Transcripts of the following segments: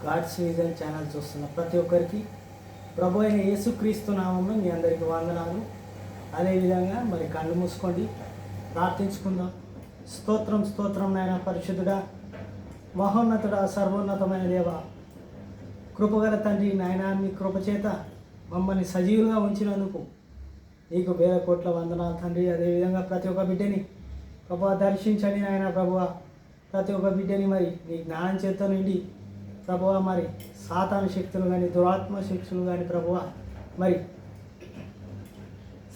God's vision channel చూస్తున్న ప్రతి ఒక్కరికి ప్రభు అయిన యేసుక్రీస్తు నామంలో మీ అందరికీ వందనాలు. అదేవిధంగా మరి కళ్ళు మూసుకోండి, ప్రార్థించుకుందాం. స్తోత్రం స్తోత్రం నాయన పరిశుద్ధుడా, మహోన్నతుడా, సర్వోన్నతమైన దేవ, కృపగల తండ్రి నాయన, మీ కృపచేత మమ్మల్ని సజీవులుగా ఉంచినందుకు నీకు వేల కోట్ల వందనాలు తండ్రి. అదేవిధంగా ప్రతి ఒక్క బిడ్డని ప్రభువా దర్శించండి నాయన. ప్రభువా ప్రతి ఒక్క బిడ్డని మరి నీ జ్ఞానం చేత నుండి ప్రభువా మరి సాతాను శక్తులు కానీ, దురాత్మ శక్తులు కానీ, ప్రభువా మరి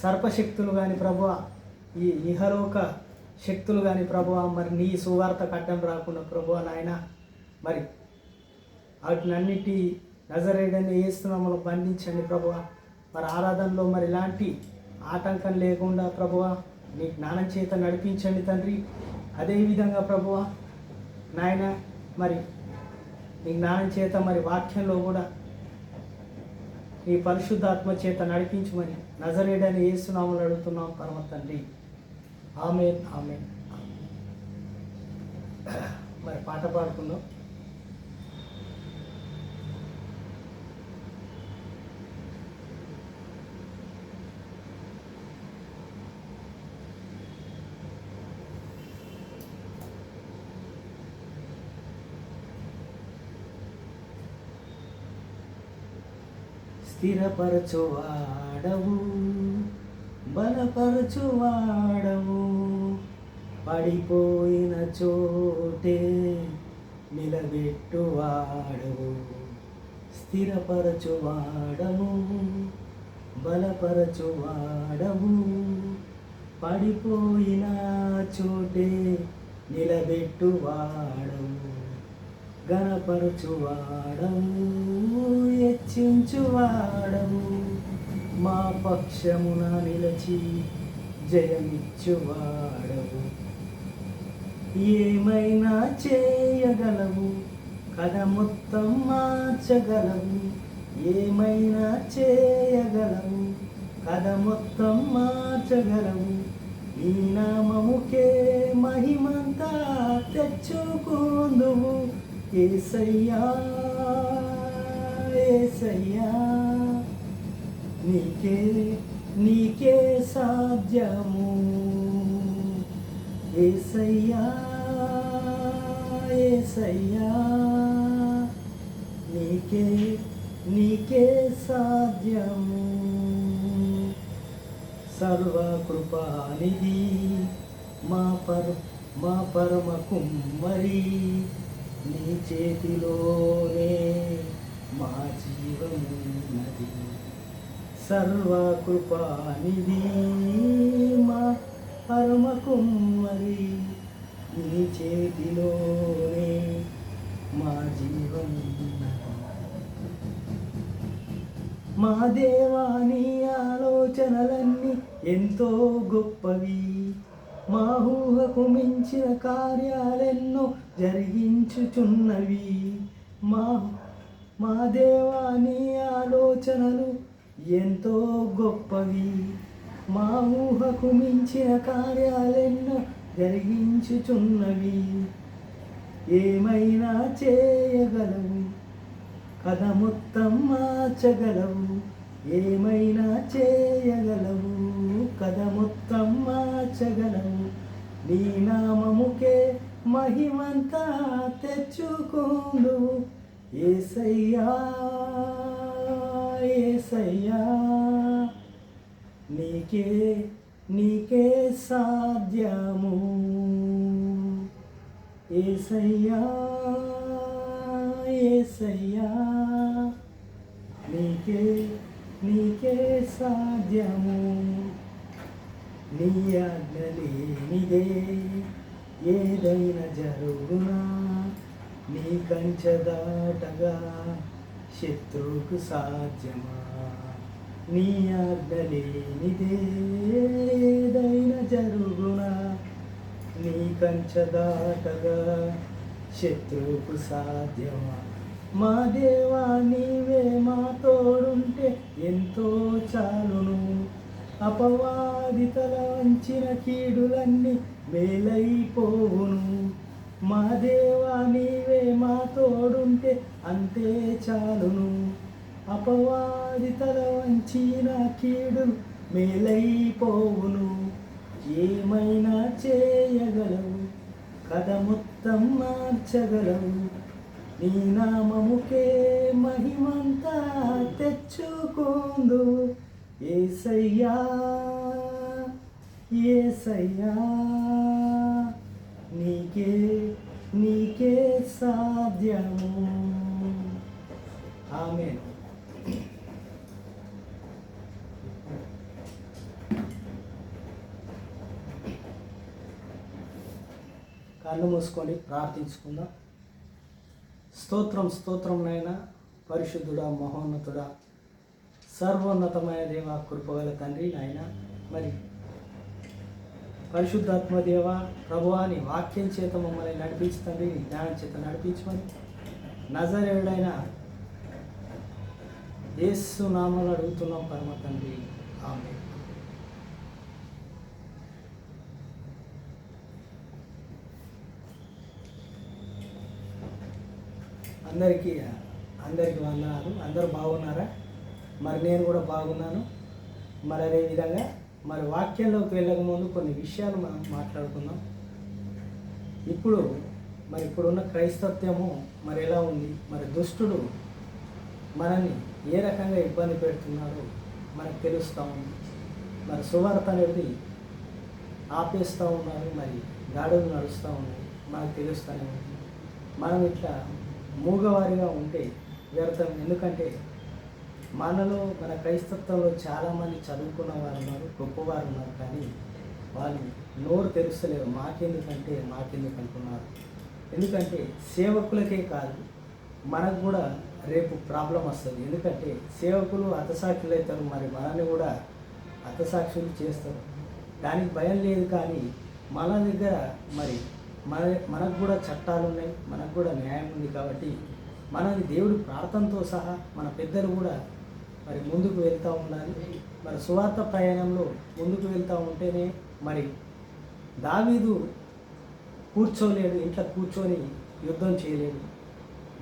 సర్పశక్తులు కానీ, ప్రభువా ఈ ఇహలోక శక్తులు కానీ, ప్రభువా మరి నీ సువార్త కట్టం రాకుండా ప్రభువా నాయన మరి వాటినన్నిటి నజరేయుడైన యేసు నామములో బంధించండి ప్రభువా. మరి ఆరాధనలో మరి ఇలాంటి ఆటంకం లేకుండా ప్రభువా నీ జ్ఞానం చేత నడిపించండి తండ్రి. అదేవిధంగా ప్రభువా నాయన మరి నీ జ్ఞానం చేత మరి వాక్యంలో కూడా నీ పరిశుద్ధాత్మ చేత నడిపించమని నజరేయుడైన యేసు నామములో అడుగుతున్నాం పరమ తండ్రి. ఆమేన్ ఆమేన్. మరి పాట పాడుకుందాం. స్థిరపరచువాడవు, బలపరచువాడవు, పడిపోయిన చోటే నిలబెట్టువాడవు. స్థిరపరచువాడవు, బలపరచువాడవు, పడిపోయిన చోటే నిలబెట్టువాడవు. గణపరచువాడవు, హెచ్చించువాడవు, మా పక్షమున నిలచి జయమిచ్చువాడవు. ఏమైనా చేయగలవు, కథ మొత్తం మార్చగలవు. ఏమైనా చేయగలవు, కథ మొత్తం మార్చగలవు. నీ నామముకే మహిమంతా తెచ్చుకుందువు. యేసయ్యా యేసయ్యా, నీకే నీకే సాధ్యము. యేసయ్యా యేసయ్యా, నీకే నీకే సాధ్యము. సర్వకృపానిధి మా పరమ కుమ్మరి, నీ చేతిలోనే మా జీవమున్నది. సర్వకృపానిధి మా పరమ కుమ్మరి, నీ చేతిలోనే మా జీవమున్నది. మా దేవాని ఆలోచనలన్నీ ఎంతో గొప్పవి, మా ఊహకు మించిన కార్యాలెన్నో జరిగించుచున్నవి. మా దేవాని ఆలోచనలు ఎంతో గొప్పవి, మా ఊహకు మించిన కార్యాలెన్నో జరిగించుచున్నవి. ఏమైనా చేయగలవు, కథ మొత్తం మార్చగలవు. ఏమైనా చేయగలవు, కథ మొత్తం మార్చగలవు. నీ నామముకే మహిమంతా తెచ్చుకుందువు. యేసయ్యా యేసయ్యా, నీకే నీకే సాధ్యము. యేసయ్యా యేసయ్యా, నీకే నీకే సాధ్యము. నీ ఆజ్ఞ లేనిదే ఏదైనా జరుగునా, నీ కంచె దాటగా శత్రువుకు సాధ్యమా. నీ ఆజ్ఞ లేనిదే ఏదైనా జరుగునా, నీ కంచె దాటగా శత్రువుకు సాధ్యమా. మా దేవా నీవే మా తోడుంటే ఎంతో చాలును. అపవాది తల వంచిన కీడులన్నీ మేలైపోవును. మా దేవా నీవే మా తోడుంటే అంతే చాలును. అపవాది తల వంచిన కీడు మేలైపోవును. ఏమైనా చేయగలవు, కథ మొత్తం మార్చగలవు. నీ నామముకే మహిమంతా తెచ్చుకోందు. యేసయ్యా యేసయ్యా, నీకే నీకే సాధ్యము. ఆమేన్. కళ్ళు మూసుకొని ప్రార్థించుకుందాం. స్తోత్రం స్తోత్రం నైనా పరిశుద్ధుడా, మహోన్నతుడా, సర్వోన్నతమైన దేవ, కృపగల తండ్రి నాయన, మరి పరిశుద్ధాత్మ దేవ ప్రభువాని వాక్యం చేత మమ్మల్ని నడిపించి తండ్రి, జ్ఞానం చేత నడిపించమని నజరేయుడైన యేసు నామములో అడుగుతున్నాం పరమ తండ్రి. ఆమేన్. అందరికీ వందనాలు. అందరూ బాగున్నారా? మరి నేను కూడా బాగున్నాను. మరి అదేవిధంగా మరి వాక్యంలోకి వెళ్ళకముందు కొన్ని విషయాలు మనం మాట్లాడుకుందాం. ఇప్పుడున్న క్రైస్తత్వము మరి ఎలా ఉంది, మరి దుష్టుడు మనల్ని ఏ రకంగా ఇబ్బంది పెడుతున్నాడో మనకు తెలుస్తూ ఉంది. మరి సువార్త అనేది ఆపేస్తూ ఉన్నారు, మరి గాడులు నడుస్తూ ఉన్నాయి, మనకు తెలుస్తూనే ఉంది. మనం ఇట్లా మూగవారిగా ఉంటే వ్యర్థం. ఎందుకంటే మనలో మన క్రైస్తత్వంలో చాలామంది చదువుకున్న వారు ఉన్నారు, గొప్పవారు ఉన్నారు, కానీ వాళ్ళు నోరు తెరుస్తలేరు. మాకెందుకంటే అంటున్నారు. ఎందుకంటే సేవకులకే కాదు, మనకు కూడా రేపు ప్రాబ్లం వస్తుంది. ఎందుకంటే సేవకులు హతసాక్షులు అవుతారు, మరి మనల్ని కూడా హతసాక్షులు చేస్తారు. దానికి భయం లేదు. కానీ మన దగ్గర మరి మనకు కూడా చట్టాలు ఉన్నాయి, మనకు కూడా న్యాయం ఉంది. కాబట్టి మనది దేవుడి ప్రార్థనతో సహా మన పెద్దలు కూడా మరి ముందుకు వెళ్తూ ఉండాలి. మరి సువార్త ప్రయాణంలో ముందుకు వెళ్తూ ఉంటేనే మరి దావీదు కూర్చోలేడు, ఇంట్లో కూర్చొని యుద్ధం చేయలేడు.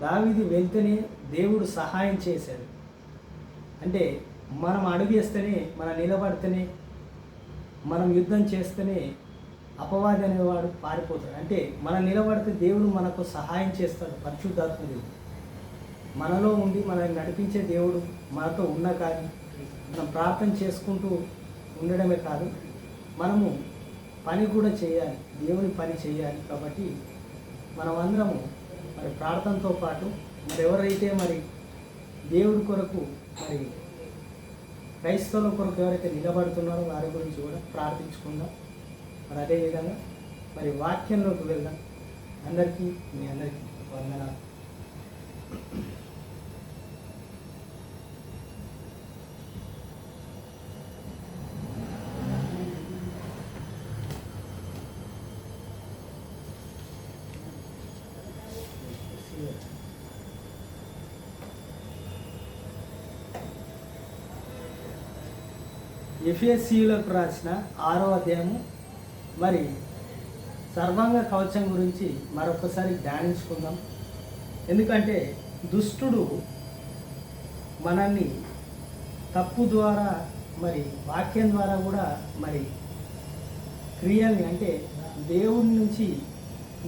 దావీదు వెళ్తేనే దేవుడు సహాయం చేశాడు. అంటే మనం అడుగేస్తేనే, మనం నిలబడితేనే, మనం యుద్ధం చేస్తేనే అపవాది అనేవాడు పారిపోతాడు. అంటే మనం నిలబడితే దేవుడు మనకు సహాయం చేస్తాడు. పరిశుద్ధాత్మ దేవుడు మనలో ఉండి మనల్ని నడిపించే దేవుడు మనతో ఉన్న. కానీ మనం ప్రార్థన చేసుకుంటూ ఉండడమే కాదు, మనము పని కూడా చేయాలి, దేవుని పని చేయాలి. కాబట్టి మనమందరము మరి ప్రార్థనతో పాటు మరి ఎవరైతే మరి దేవుడి కొరకు మరి క్రైస్తవుల కొరకు ఎవరైతే నిలబడుతున్నారో వారి గురించి కూడా ప్రార్థించుకుందాం. మరి అదేవిధంగా మరి వాక్యంలోకి వెళ్దాం. మీ అందరికీ వందనాలు. ఎఫెసీయులకు రాసిన 6వ అధ్యాయము మరి సర్వాంగ కవచం గురించి మరొకసారి ధ్యానించుకుందాం. ఎందుకంటే దుష్టుడు మనల్ని తప్పు ద్వారా మరి వాక్యం ద్వారా కూడా మరి క్రియల్ని అంటే దేవుడి నుంచి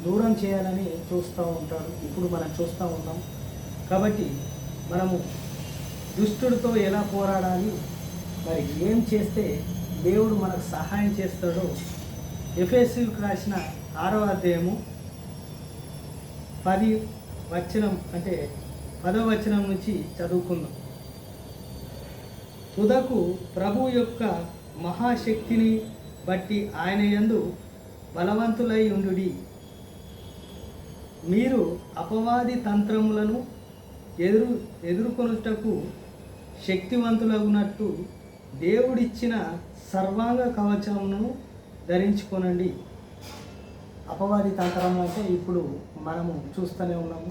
దూరం చేయాలని చూస్తూ ఉంటాడు. ఇప్పుడు మనం చూస్తూ ఉంటాం. కాబట్టి మనము దుష్టుడితో ఎలా పోరాడాలి, మరి ఏం చేస్తే దేవుడు మనకు సహాయం చేస్తాడో ఎఫెసీయులకు రాసిన 6వ అధ్యాయము 10వ వచనం అంటే 10వ వచనం నుంచి చదువుకుందాం. తుదకు ప్రభు యొక్క మహాశక్తిని బట్టి ఆయన యందు బలవంతులై ఉండుడి. మీరు అపవాది తంత్రములను ఎదుర్కొనుటకు శక్తివంతులగునట్టు దేవుడిచ్చిన సర్వాంగ కవచమును ధరించుకొనండి. అపవాది తంత్రం అంటే ఇప్పుడు మనము చూస్తూనే ఉన్నాము.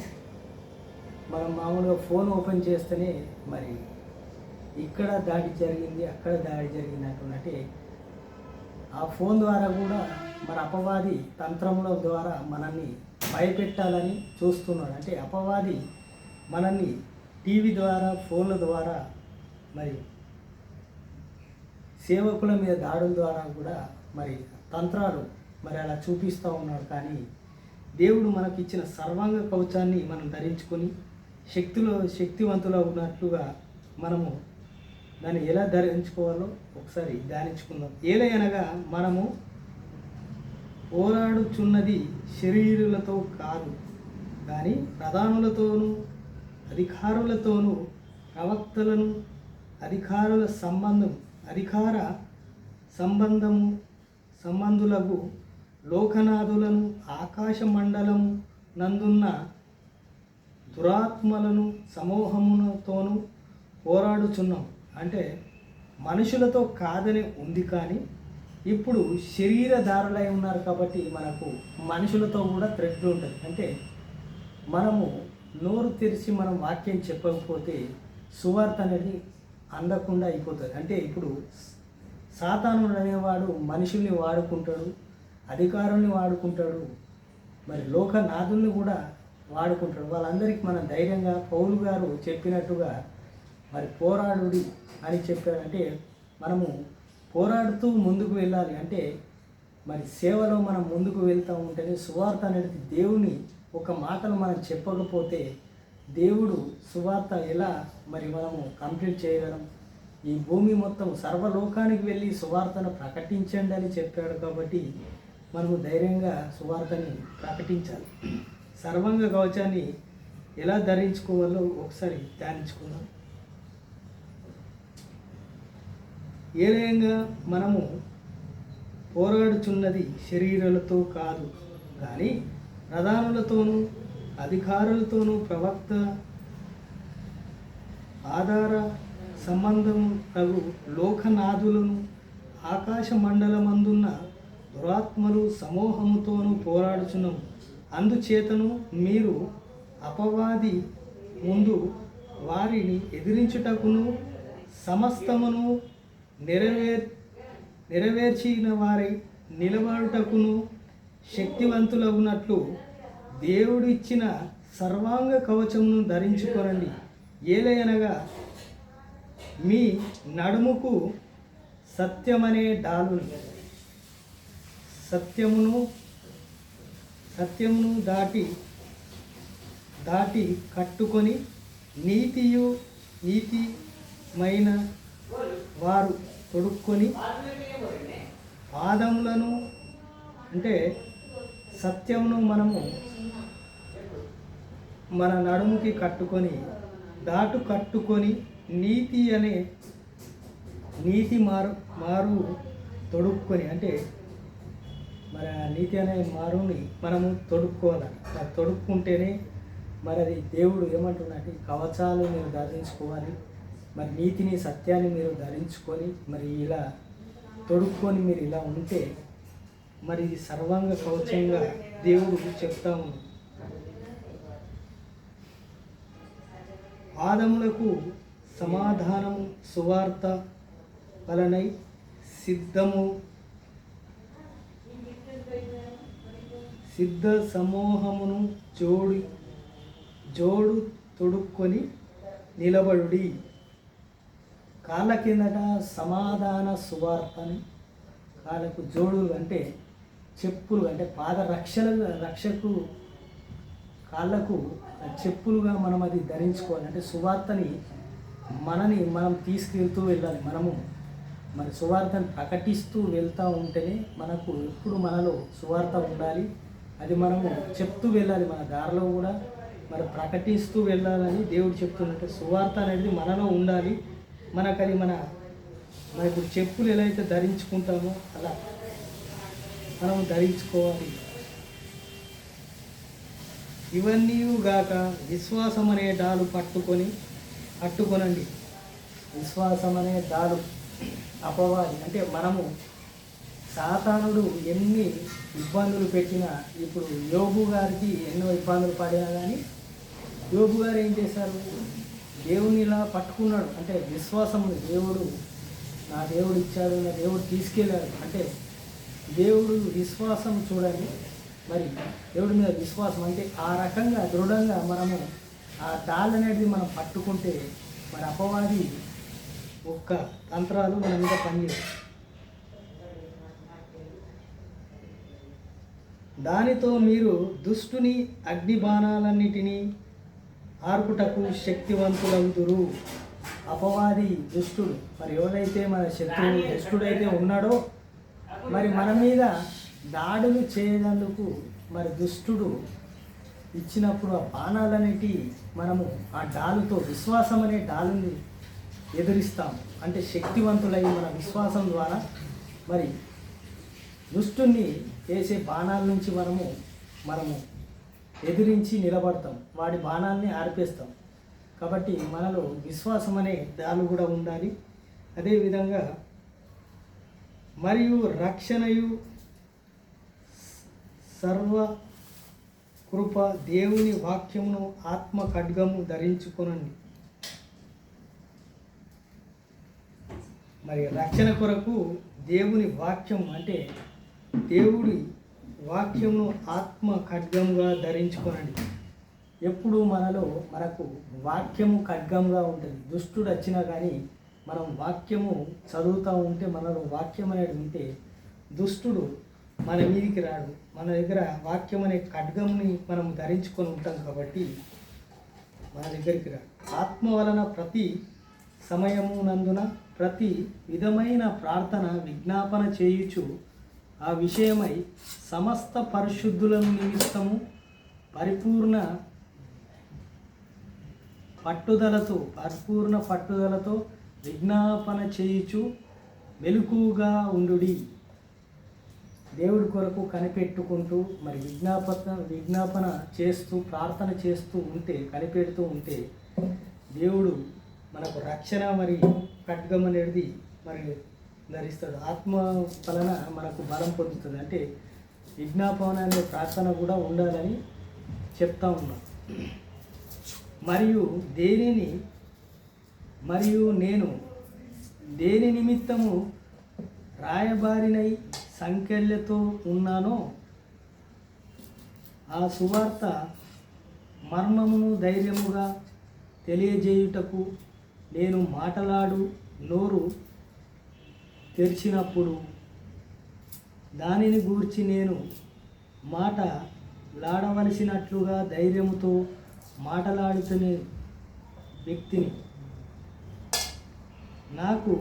మనం మామూలుగా ఫోన్ ఓపెన్ చేస్తేనే మరి ఇక్కడ దాడి జరిగింది, అక్కడ దాడి జరిగింది అంటున్నట్టే ఆ ఫోన్ ద్వారా కూడా మన అపవాది తంత్రముల ద్వారా మనల్ని భయపెట్టాలని చూస్తున్నాడు. అంటే అపవాది మనల్ని టీవీ ద్వారా, ఫోన్ల ద్వారా, మరి సేవకుల మీద దాడుల ద్వారా కూడా మరి తంత్రాలు మరి అలా చూపిస్తూ ఉన్నాడు. కానీ దేవుడు మనకిచ్చిన సర్వాంగ కవచాన్ని మనం ధరించుకొని శక్తివంతులు ఉన్నట్లుగా మనము దాన్ని ఎలా ధరించుకోవాలో ఒకసారి ధ్యానించుకుందాం. ఏలయనగా మనము పోరాడుచున్నది శరీరులతో కాదు, కానీ ప్రధానులతోనూ అధికారులతోనూ ప్రవక్తలను అధికార సంబంధులకు లోకనాథులను ఆకాశ మండలము నందున్న దురాత్మలను సమూహముతోనూ పోరాడుచున్నాం. అంటే మనుషులతో కాదని ఉంది, కానీ ఇప్పుడు శరీరధారులై ఉన్నారు కాబట్టి మనకు మనుషులతో కూడా థ్రెట్ ఉంటుంది. అంటే మనము నోరు తెరిచి మనం వాక్యం చెప్పకపోతే సువార్త అనేది అందకుండా అయిపోతుంది. అంటే ఇప్పుడు సాతానుడు అనేవాడు మనుషుల్ని వాడుకుంటాడు, అధికారుల్ని వాడుకుంటాడు, మరి లోకనాథుల్ని కూడా వాడుకుంటాడు. వాళ్ళందరికీ మనం ధైర్యంగా పౌలు గారు చెప్పినట్టుగా మరి పోరాడుడి అని చెప్పారంటే మనము పోరాడుతూ ముందుకు వెళ్ళాలి. అంటే మరి సేవలో మనం ముందుకు వెళ్తూ ఉంటేనే సువార్త అనేది దేవుని ఒక మాటలు మనం చెప్పకపోతే దేవుడు సువార్త ఎలా మరి మనము కంప్లీట్ చేయగలం? ఈ భూమి మొత్తం సర్వలోకానికి వెళ్ళి సువార్తను ప్రకటించండి అని చెప్పాడు. కాబట్టి మనము ధైర్యంగా సువార్తని ప్రకటించాలి. సర్వాంగ కవచాన్ని ఎలా ధరించుకోవాలో ఒకసారి ధ్యానించుకుందాం. ఏదైనా మనము పోరాడుచున్నది శరీరాలతో కాదు, కానీ ప్రధానులతోనూ అధికారులతోనూ ప్రవక్త ఆధార సంబంధం తగు లోకనాథులను ఆకాశ మండలమందున్న దురాత్మలు సమూహముతోనూ పోరాడుచున్నాం. అందుచేతను మీరు అపవాది ముందు వారిని ఎదిరించుటకును సమస్తమును నెరవేర్చిన వారై నిలబడుటకును శక్తివంతులగునట్లు దేవుడు ఇచ్చిన సర్వాంగ కవచమును ధరించుకోనండి. ఏలయనగా మీ నడుముకు సత్యమనే డాలుని సత్యమును దాటి కట్టుకొని నీతిమైన వారు తొడుక్కొని పాదములను, అంటే సత్యమును మనము మన నడుముకి కట్టుకొని కట్టుకొని నీతి మారు తొడుక్కొని, అంటే మరి ఆ నీతి అనే మారుని మనము తొడుక్కోవాలి. తొడుక్కుంటేనే మరి అది దేవుడు ఏమంటున్నట్టు కవచాలు మీరు ధరించుకోవాలి. మరి నీతిని సత్యాన్ని మీరు ధరించుకొని మరి ఇలా తొడుక్కొని మీరు ఇలా ఉంటే మరి ఇది సర్వాంగ కవచంగా దేవుడు చెప్తా ఉంది. పాదములకు సమాధానము సువార్త వలనై సిద్ధ సమూహమును జోడు తొడుక్కొని నిలబడుడి. కాళ్ళ కిందట సమాధాన సువార్తని, కాళ్ళకు జోడులు అంటే చెప్పులు, అంటే రక్షకు కాళ్ళకు చెప్పులుగా మనం అది ధరించుకోవాలి. అంటే సువార్తని మనం తీసుకెళ్తూ వెళ్ళాలి. మనము మరి సువార్తను ప్రకటిస్తూ వెళ్తూ ఉంటేనే మనకు ఎప్పుడు మనలో సువార్త ఉండాలి. అది మనము చెప్తూ వెళ్ళాలి. మన దారిలో కూడా మరి ప్రకటిస్తూ వెళ్ళాలని దేవుడు చెప్తున్నట్టు సువార్త అనేది మనలో ఉండాలి. మనకది మన ఇప్పుడు చెప్పులు ఎలా అయితే ధరించుకుంటామో అలా మనం ధరించుకోవాలి. ఇవన్నీ గాక విశ్వాసం అనే డాలు పట్టుకొనండి. విశ్వాసం అనే డాలు అపవాది, అంటే మనము సాతానుడు ఎన్ని ఇబ్బందులు పెట్టినా, ఇప్పుడు యోబు గారికి ఎన్నో ఇబ్బందులు పడినా కానీ యోబు గారు ఏం చేశారు? దేవుని ఇలా పట్టుకున్నాడు. అంటే విశ్వాసం, నా దేవుడు ఇచ్చాడు, నా దేవుడు తీసుకెళ్ళాడు. అంటే దేవుడు విశ్వాసం చూడండి. మరి దేవుడి మీద విశ్వాసం అంటే ఆ రకంగా దృఢంగా మనము ఆ డాల్ అనేది మనం పట్టుకుంటే మరి అపవాది ఒక్క తంత్రాలు మన మీద పనిచేస్తాయి. దానితో మీరు దుష్టుని అగ్ని బాణాలన్నిటినీ ఆర్పుటకు శక్తివంతులవుదురు. అపవాది దుష్టుడు, మరి ఎవరైతే మన శత్రువు దుష్టుడైతే ఉన్నాడో మరి మన మీద దాడులు చేయడానికి మరి దుష్టుడు ఇచ్చినప్పుడు ఆ బాణాలన్నిటి మనము ఆ డాలుతో విశ్వాసం అనే డాలుని ఎదురిస్తాము. అంటే శక్తివంతులై మన విశ్వాసం ద్వారా మరి దుష్టుని వేసే బాణాల నుంచి మనము ఎదిరించి నిలబడతాం, వాడి బాణాలని ఆర్పేస్తాం. కాబట్టి మనలో విశ్వాసం అనే డాలు కూడా ఉండాలి. అదేవిధంగా మరియు రక్షణయు సర్వ కృప దేవుని వాక్యమును ఆత్మ ఖడ్గము ధరించుకొనండి. మరి రక్షణ కొరకు దేవుని వాక్యం అంటే దేవుడి వాక్యమును ఆత్మ ఖడ్గంగా ధరించుకొనండి. ఎప్పుడు మనకు వాక్యము ఖడ్గంగా ఉంటుంది. దుష్టుడు వచ్చినా కానీ మనం వాక్యము చదువుతూ ఉంటే, మనలో వాక్యం అనేది ఉంటే దుష్టుడు మన మీదికి రాడు. మన దగ్గర వాక్యం అనే ఖడ్గంని మనం ధరించుకొని ఉంటాం కాబట్టి మన దగ్గరికి రాడు. ఆత్మ వలన ప్రతి సమయమునందున ప్రతి విధమైన ప్రార్థన విజ్ఞాపన చేయుచు ఆ విషయమై సమస్త పరిశుద్ధులను నిమిత్తము పరిపూర్ణ పట్టుదలతో విజ్ఞాపన చేయుచు మెలకుగా ఉండుడి. దేవుడి కొరకు కనిపెట్టుకుంటూ మరి విజ్ఞాపన చేస్తూ ప్రార్థన చేస్తూ ఉంటే, కనిపెడుతూ ఉంటే దేవుడు మనకు రక్షణ మరి ఖడ్గం అనేది మరి ధరిస్తాడు. ఆత్మ వలన మనకు బలం పొందుతుంది. అంటే విజ్ఞాపన అనే ప్రార్థన కూడా ఉండాలని చెప్తా ఉన్నాం. మరియు నేను దేని నిమిత్తము రాయబారినై సంఖ్యలతో ఉన్నానో ఆ సువార్త మర్మమును ధైర్యముగా తెలియజేయుటకు నేను మాటలాడు నోరు తెరిచినప్పుడు దానిని గూర్చి నేను మాటలాడవలసినట్లుగా ధైర్యముతో మాటలాడుతునే వ్యక్తిని. నాకు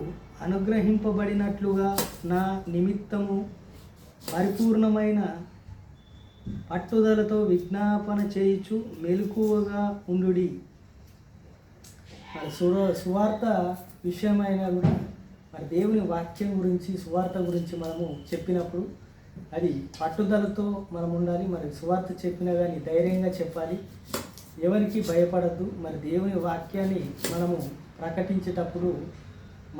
అనుగ్రహింపబడినట్లుగా నా నిమిత్తము పరిపూర్ణమైన పట్టుదలతో విజ్ఞాపన చేయుచు మెలకువగా ఉండుడి. మరి సువార్త విషయమైనా కూడా మరి దేవుని వాక్యం గురించి, సువార్త గురించి మనము చెప్పినప్పుడు అది పట్టుదలతో మనం ఉండాలి. మరి సువార్త చెప్పినా కానీ ధైర్యంగా చెప్పాలి, ఎవరికి భయపడద్దు. మరి దేవుని వాక్యాన్ని మనము ప్రకటించేటప్పుడు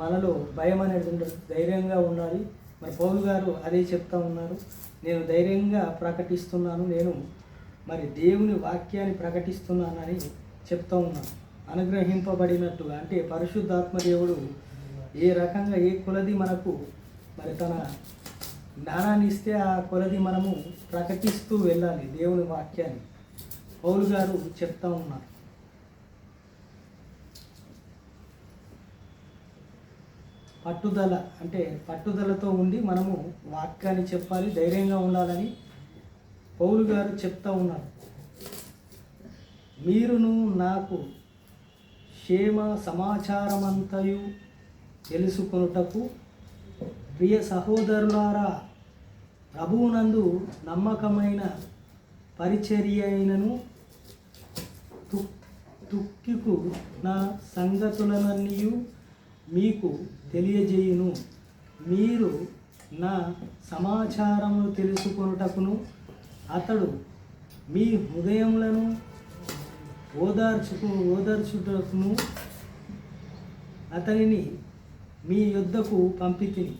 మనలో భయం అనేది ఉండదు, ధైర్యంగా ఉండాలి. మరి పౌలు గారు అదే చెప్తా ఉన్నారు, నేను ధైర్యంగా ప్రకటిస్తున్నాను, నేను మరి దేవుని వాక్యాన్ని ప్రకటిస్తున్నానని చెప్తా ఉన్నాను. అనుగ్రహింపబడినట్టుగా అంటే పరిశుద్ధాత్మ దేవుడు ఏ రకంగా ఏ కొలది మనకు మరి తన జ్ఞానాన్ని ఇస్తే ఆ కొలది మనము ప్రకటిస్తూ వెళ్ళాలి దేవుని వాక్యాన్ని. పౌలు గారు చెప్తా ఉన్నారు. పట్టుదల అంటే పట్టుదలతో ఉండి మనము వాక్యాన్ని చెప్పాలి, ధైర్యంగా ఉండాలని పౌలు గారు చెప్తా ఉన్నారు. మీరును నాకు క్షేమ సమాచారమంతయు తెలుసుకొనుటకు ప్రియ సహోదరులారా, ప్రభువునందు నమ్మకమైన పరిచర్యైనను తుక్కికు నా సంగతులనన్నీయు మీకు తెలియజేయును. మీరు నా సమాచారము తెలుసుకొనుటకును అతడు మీ హృదయములను ఓదార్చుటకును అతనిని మీ యొద్దకు పంపితిని.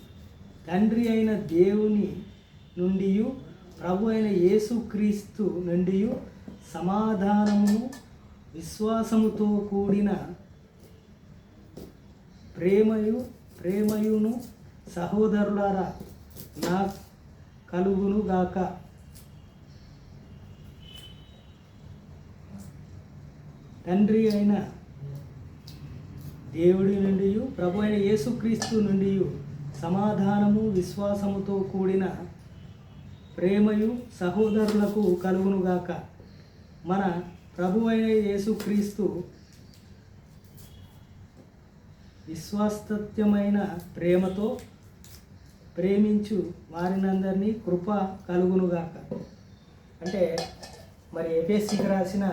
తండ్రి అయిన దేవుని నుండి ప్రభు అయిన యేసుక్రీస్తు నుండి సమాధానమును విశ్వాసముతో కూడిన ప్రేమయును సహోదరులారా నా కలుగును గాక. తండ్రి అయిన దేవుడి నుండి ప్రభు అయిన యేసుక్రీస్తు నుండి సమాధానము విశ్వాసముతో కూడిన ప్రేమయు సహోదరులకు కలుగునుగాక. మన ప్రభు అయిన యేసుక్రీస్తు విశ్వాసత్యమైన ప్రేమతో ప్రేమించు వారినందరినీ కృప కలుగునుగాక. అంటే మరి ఎఫెసీకి రాసిన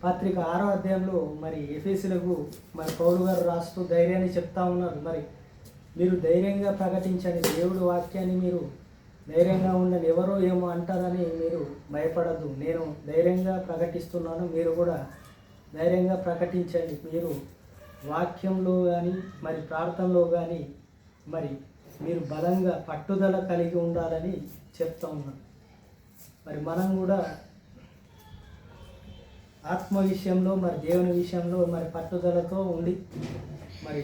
పత్రిక 6వ అధ్యాయంలో మరి ఎఫెసీలకు మరి పౌలు గారు రాస్తూ ధైర్యాన్ని చెప్తా ఉన్నారు. మరి మీరు ధైర్యంగా ప్రకటించండి, దేవుడి వాక్యాన్ని మీరు ధైర్యంగా ఉండండి, ఎవరో ఏమో అంటారని మీరు భయపడద్దు, నేను ధైర్యంగా ప్రకటిస్తున్నాను, మీరు కూడా ధైర్యంగా ప్రకటించండి. మీరు వాక్యంలో కానీ మరి ప్రార్థనలో కానీ మరి మీరు బలంగా పట్టుదల కలిగి ఉండాలని చెప్తా ఉన్నాను. మరి మనం కూడా ఆత్మ విషయంలో మరి దేవుని విషయంలో మరి పట్టుదలతో ఉండి మరి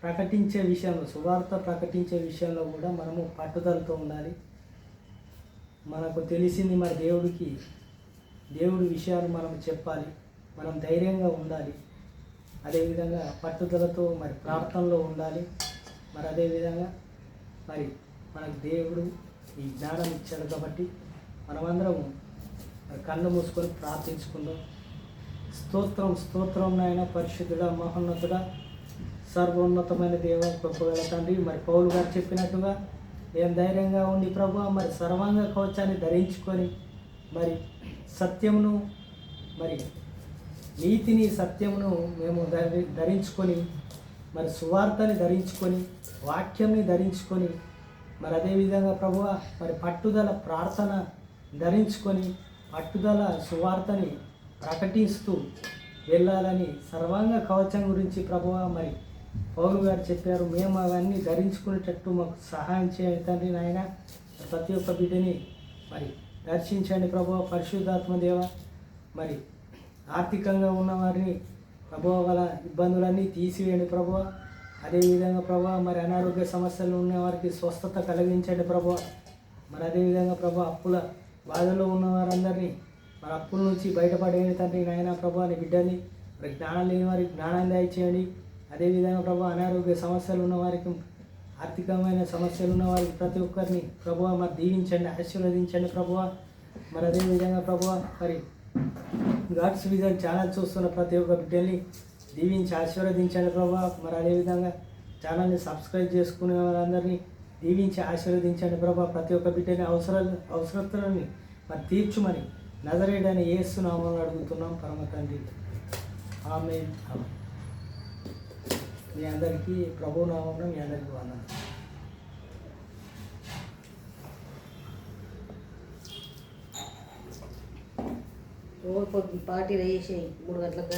ప్రకటించే విషయంలో, సువార్త ప్రకటించే విషయంలో కూడా మనము పట్టుదలతో ఉండాలి. మనకు తెలిసింది మరి దేవుడి విషయాలు మనం చెప్పాలి, మనం ధైర్యంగా ఉండాలి. అదేవిధంగా పట్టుదలతో మరి ప్రార్థనలో ఉండాలి. మరి అదేవిధంగా మరి మనకు దేవుడు ఈ జ్ఞానం ఇచ్చాడు కాబట్టి మనమందరము మరి కళ్ళు మూసుకొని ప్రార్థించుకుందాం. స్తోత్రం స్తోత్రం నాయన, పరిశుద్ధుడా, మహోన్నతుడా, సర్వోన్నతమైన దేవ, గొప్పగల తండ్రి. మరి పౌలు గారు చెప్పినట్టుగా మేము ధైర్యంగా ఉండి ప్రభు మరి సర్వాంగ కవచాన్ని ధరించుకొని మరి సత్యమును మరి నీతిని సత్యమును మేము ధరించుకొని మరి సువార్తని ధరించుకొని వాక్యంని ధరించుకొని మరి అదేవిధంగా ప్రభువ మరి పట్టుదల ప్రార్థన ధరించుకొని పట్టుదల సువార్తని ప్రకటిస్తూ వెళ్ళాలని సర్వాంగ కవచం గురించి ప్రభువ మరి పౌలు గారు చెప్పారు. మేము అవన్నీ ధరించుకునేటట్టు మాకు సహాయం చేయండి తండ్రి నాయన. ప్రతి ఒక్క బిడ్డని మరి దర్శించండి ప్రభువ. పరిశుద్ధాత్మ దేవ, మరి ఆర్థికంగా ఉన్నవారిని ప్రభువ వాళ్ళ ఇబ్బందులన్నీ తీసివేయండి ప్రభువ. అదేవిధంగా ప్రభువ మరి అనారోగ్య సమస్యలు ఉన్న వారికి స్వస్థత కలిగించండి ప్రభువ. మరి అదేవిధంగా ప్రభువ అప్పుల బాధలో ఉన్న వారందరినీ మరి అప్పుల నుంచి బయటపడేయండి తండ్రి నాయన. ప్రభు అని బిడ్డని మరి జ్ఞానం లేని వారికి జ్ఞానాన్ని దయచేయండి. అదేవిధంగా ప్రభు అనారోగ్య సమస్యలు ఉన్న వారికి, ఆర్థికమైన సమస్యలు ఉన్న వారికి ప్రతి ఒక్కరిని ప్రభువ మరి దీవించండి, ఆశీర్వదించండి ప్రభువ. మరి అదేవిధంగా ప్రభువ మరి గాడ్స్ విజన్ ఛానల్ చూస్తున్న ప్రతి ఒక్క బిడ్డల్ని దీవించి ఆశీర్వదించండి ప్రభువ. మరి అదేవిధంగా ఛానల్ని సబ్స్క్రైబ్ చేసుకునే వారందరినీ దీవించి ఆశీర్వదించండి ప్రభు. ప్రతి ఒక్క బిడ్డని అవసరతలని మరి తీర్చుమని నజరేయుడైన యేసు నామములో అడుగుతున్నాం పరమ తండ్రి, ఆమేన్. మీ అందరికీ ప్రభు నామమున మీ అందరికీ వందనాలు. పార్టీ వేసేయి 3 గంటలకు